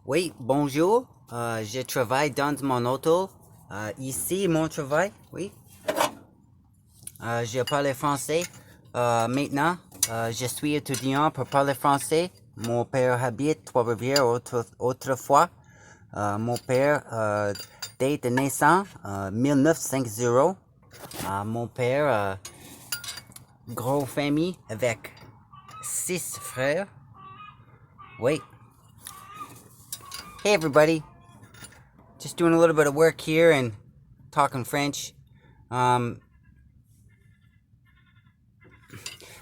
Oui, bonjour. Je travaille dans mon auto. Ici, mon travail, oui. Je parle français. Maintenant, je suis étudiant pour parler français. Mon père habite Trois-Rivières autrefois. Mon père, date de naissance, 1950. Mon père, gros famille avec 6 frères. Oui. Hey everybody. Just doing a little bit of work here and talking French.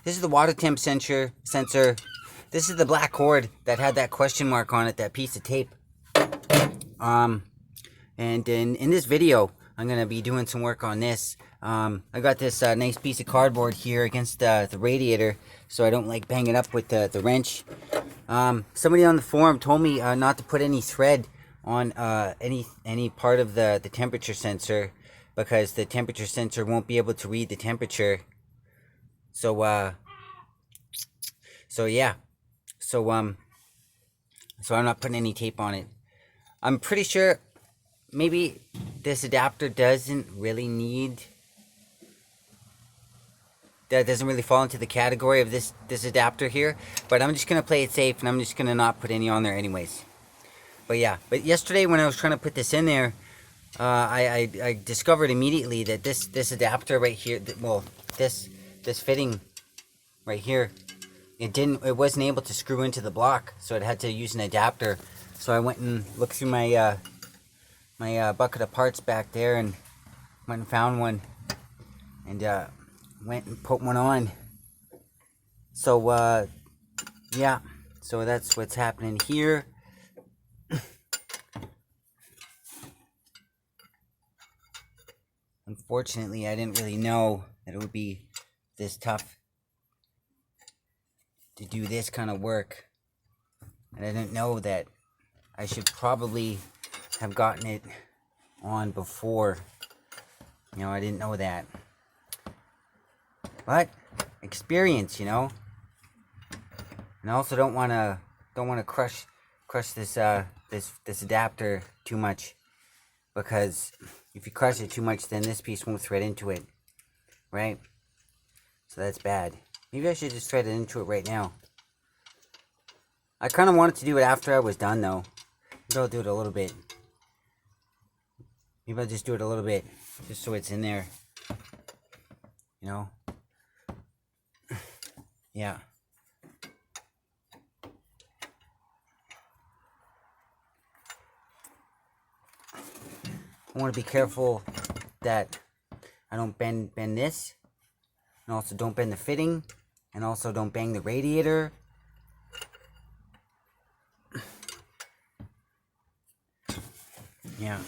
This is the water temp sensor. This is the backwerd that had that question mark on it, that piece of tape. And in this video, I'm going to be doing some work on this. I got this nice piece of cardboard here against the radiator, so I don't like bang it up with the wrench. Somebody on the forum told me not to put any thread on any part of the temperature sensor, because the temperature sensor won't be able to read the temperature. So yeah. So I'm not putting any tape on it. I'm pretty sure maybe this adapter doesn't really fall into the category of this adapter here, but I'm just gonna play it safe, and I'm just gonna not put any on there anyways. But yeah, yesterday when I was trying to put this in there, I discovered immediately that this adapter right here, this fitting right here, it wasn't able to screw into the block, so it had to use an adapter. So I went and looked through my bucket of parts back there and went and found one, and went and put one on. So yeah, so that's what's happening here. Unfortunately, I didn't really know that it would be this tough to do this kind of work, and I didn't know that I should probably have gotten it on before. I didn't know that, but experience, and I also don't want to crush this this adapter too much, because if you crush it too much, then this piece won't thread into it, right? So that's bad. Maybe I should just thread it into it right now. I kind of wanted to do it after I was done, though. Maybe I'll do it a little bit. Maybe I'll just do it a little bit, just so it's in there. Yeah. I want to be careful that I don't bend this, and also don't bend the fitting, and also don't bang the radiator. Yeah.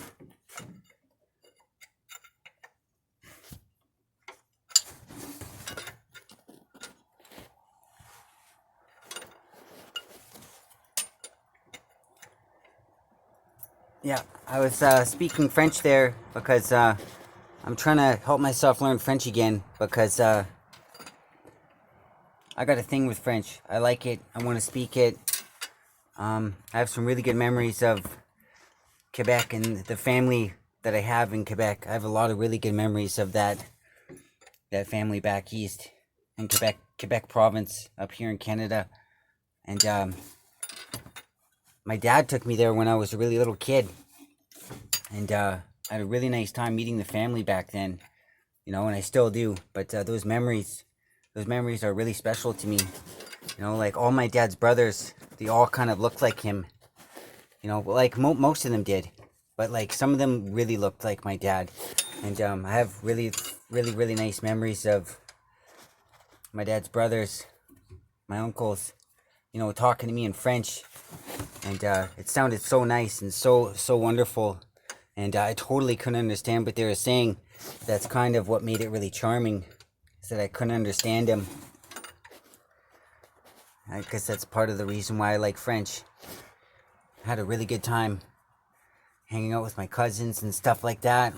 Yeah, I was speaking French there because I'm trying to help myself learn French again, because I got a thing with French. I like it. I want to speak it. I have some really good memories of Quebec and the family that I have in Quebec. I have a lot of really good memories of that family back east in Quebec province up here in Canada. And my dad took me there when I was a really little kid, and I had a really nice time meeting the family back then, and I still do. But those memories are really special to me. Like all my dad's brothers, they all kind of looked like him. Like most of them did, but like some of them really looked like my dad. And I have really, really, really nice memories of my dad's brothers, my uncles, talking to me in French. And it sounded so nice and so wonderful. And I totally couldn't understand what they were saying. That's kind of what made it really charming, is that I couldn't understand them. I guess that's part of the reason why I like French. I had a really good time hanging out with my cousins and stuff like that.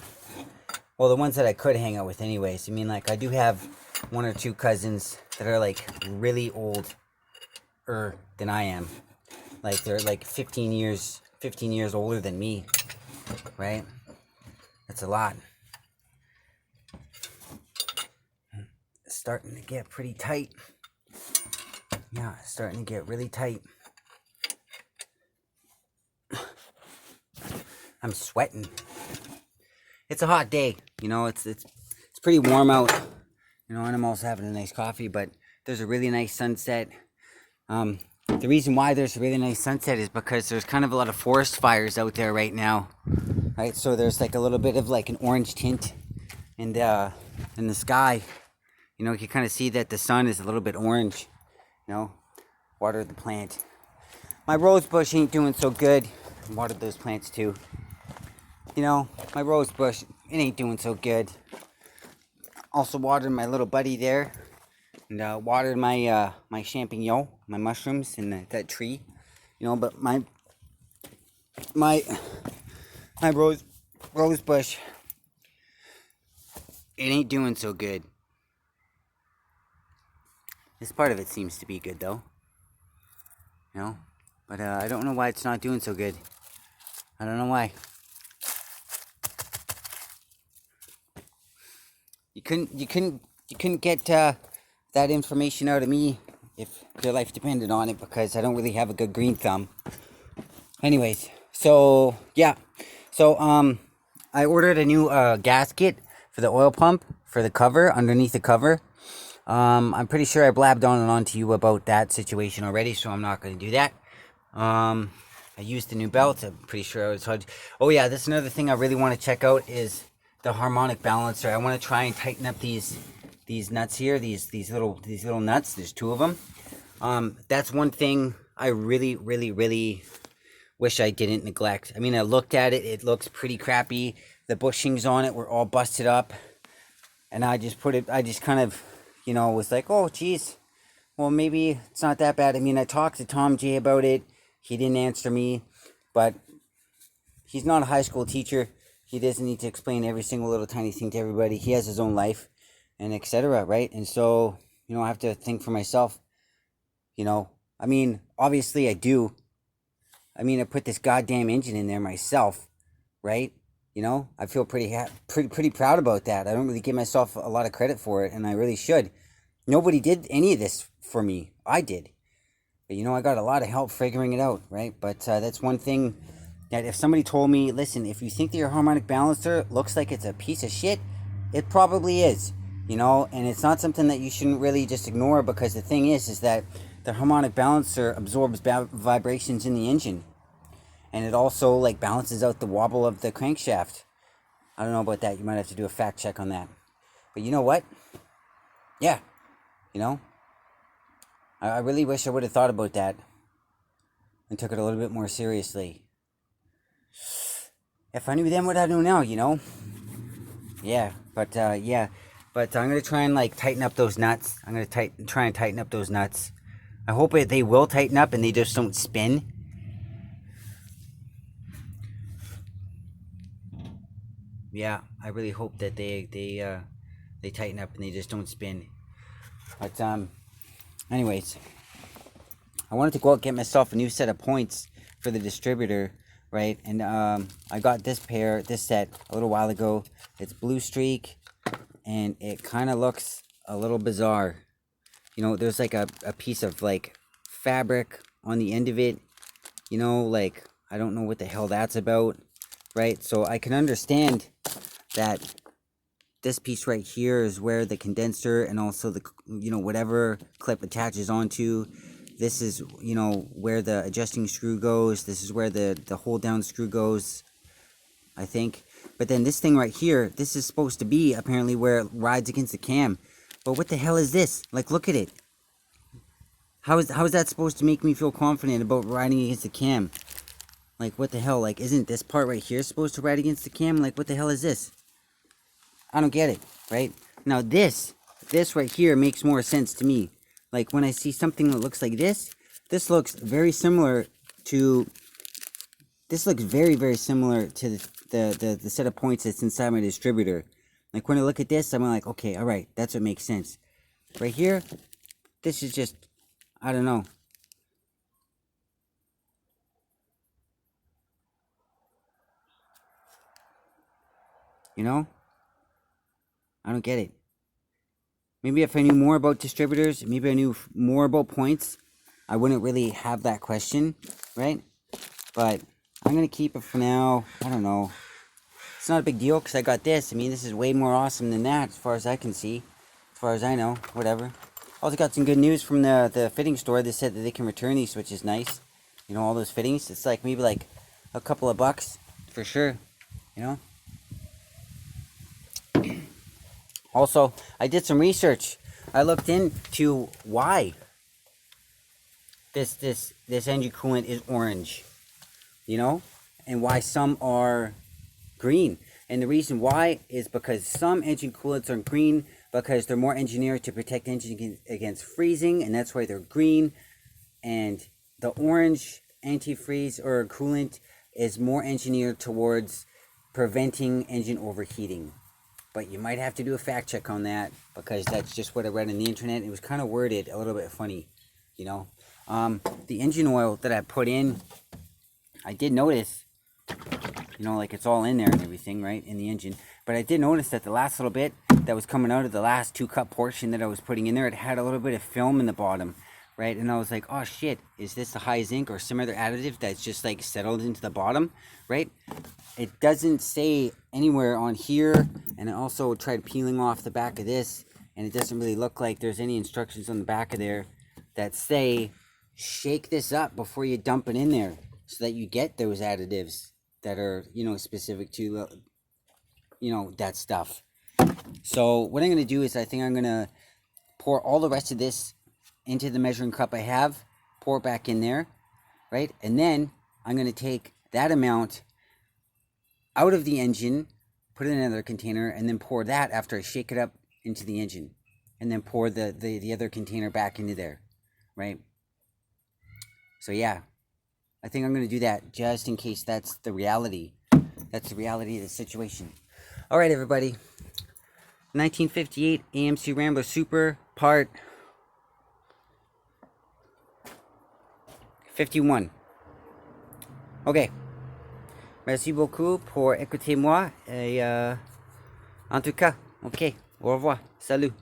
Well, the ones that I could hang out with anyways. I mean, like, I do have one or two cousins that are like really older than I am. Like, they're like 15 years 15 years older than me, right? That's a lot. It's starting to get pretty tight. Yeah, it's starting to get really tight. I'm sweating. It's a hot day, you know. It's pretty warm out, you know, and I'm also having a nice coffee. But there's a really nice sunset. The reason why there's a really nice sunset is because there's kind of a lot of forest fires out there right now, right? So there's like a little bit of like an orange tint in the sky. You know, you can kind of see that the sun is a little bit orange. You know, water the plant. My rose bush ain't doing so good. I watered those plants too. You know, my rose bush, it ain't doing so good. Also watered my little buddy there, and watered my my champignon, my mushrooms in that tree. You know, but my rose bush, it ain't doing so good. This part of it seems to be good though. You know, but I don't know why it's not doing so good. I don't know why. You couldn't get that information out of me if your life depended on it, because I don't really have a good green thumb. Anyways, so yeah, so I ordered a new gasket for the oil pump for the cover, underneath the cover. I'm pretty sure I blabbed on and on to you about that situation already, so I'm not going to do that. I used the new belt. I'm pretty sure I was. Oh yeah, that's another thing I really want to check out is the harmonic balancer. I want to try and tighten up these nuts here. These little nuts. There's two of them. That's one thing I really wish I didn't neglect. I mean, I looked at it. It looks pretty crappy. The bushings on it were all busted up, and I just kind of, you know, was like, oh geez, well maybe it's not that bad. I mean, I talked to Tom J about it. He didn't answer me, but he's not a high school teacher. He doesn't need to explain every single little tiny thing to everybody. He has his own life, and etc. Right? And so, you know, I have to think for myself. You know, I mean, obviously I do. I mean, I put this goddamn engine in there myself, right? You know, I feel pretty proud about that. I don't really give myself a lot of credit for it, and I really should. Nobody did any of this for me. I did. But, you know, I got a lot of help figuring it out, right? But that's one thing that if somebody told me, listen, if you think that your harmonic balancer looks like it's a piece of shit, it probably is, you know? And it's not something that you shouldn't really just ignore, because the thing is that the harmonic balancer absorbs vibrations in the engine. And it also, like, balances out the wobble of the crankshaft. I don't know about that. You might have to do a fact check on that. But you know what? Yeah. You know? I really wish I would have thought about that and took it a little bit more seriously. If I knew then what I know now, you know? Yeah. But, yeah. But I'm going to try and, like, tighten up those nuts. I'm going to try and tighten up those nuts. I hope they will tighten up and they just don't spin. Yeah, I really hope that they tighten up and they just don't spin. But anyways, I wanted to go out and get myself a new set of points for the distributor, right? And I got this set a little while ago. It's Blue Streak, and it kind of looks a little bizarre. You know, there's like a piece of like fabric on the end of it. You know, like I don't know what the hell that's about, right? So I can understand that this piece right here is where the condenser and also the, you know, whatever clip attaches onto. This is, you know, where the adjusting screw goes. This is where the hold down screw goes, I think. But then this thing right here, this is supposed to be apparently where it rides against the cam. But what the hell is this? Like, look at it. How is that supposed to make me feel confident about riding against the cam? Like, what the hell? Like, isn't this part right here supposed to ride against the cam? Like, what the hell is this? I don't get it, right? Now, this right here makes more sense to me. Like, when I see something that looks like this looks very similar to... This looks very similar to the set of points that's inside my distributor. Like, when I look at this, I'm like, okay, alright, that's what makes sense. Right here, this is just... I don't know. You know? I don't get it. Maybe if I knew more about distributors, maybe I knew more about points, I wouldn't really have that question, right? But I'm going to keep it for now. I don't know. It's not a big deal because I got this. I mean, this is way more awesome than that as far as I can see. As far as I know, whatever. Also got some good news from the fitting store. They said that they can return these, which is nice. You know, all those fittings. It's like maybe like a couple of bucks for sure. You know? Also, I did some research. I looked into why this engine coolant is orange, you know, and why some are green. And the reason why is because some engine coolants are green because they're more engineered to protect engine against freezing, and that's why they're green. And the orange antifreeze or coolant is more engineered towards preventing engine overheating. But you might have to do a fact check on that because that's just what I read on the internet. It was kind of worded a little bit funny, you know. The engine oil that I put in, I did notice, you know, like it's all in there and everything, right, in the engine. But I did notice that the last little bit that was coming out of the last 2-cup portion that I was putting in there, it had a little bit of film in the bottom, right? And I was like, oh shit, is this the high zinc or some other additive that's just like settled into the bottom, right? It doesn't say anywhere on here, and I also tried peeling off the back of this, and it doesn't really look like there's any instructions on the back of there that say shake this up before you dump it in there so that you get those additives that are, you know, specific to, you know, that stuff. So what I'm going to do is I think I'm going to pour all the rest of this into the measuring cup I have, pour it back in there, right? And then I'm going to take that amount out of the engine, put it in another container, and then pour that after I shake it up into the engine. And then pour the other container back into there, right? So yeah, I think I'm going to do that just in case that's the reality. That's the reality of the situation. All right, everybody. 1958 AMC Rambler Super, part 51. Ok. Merci beaucoup pour écouter moi. Et en tout cas, ok. Au revoir. Salut.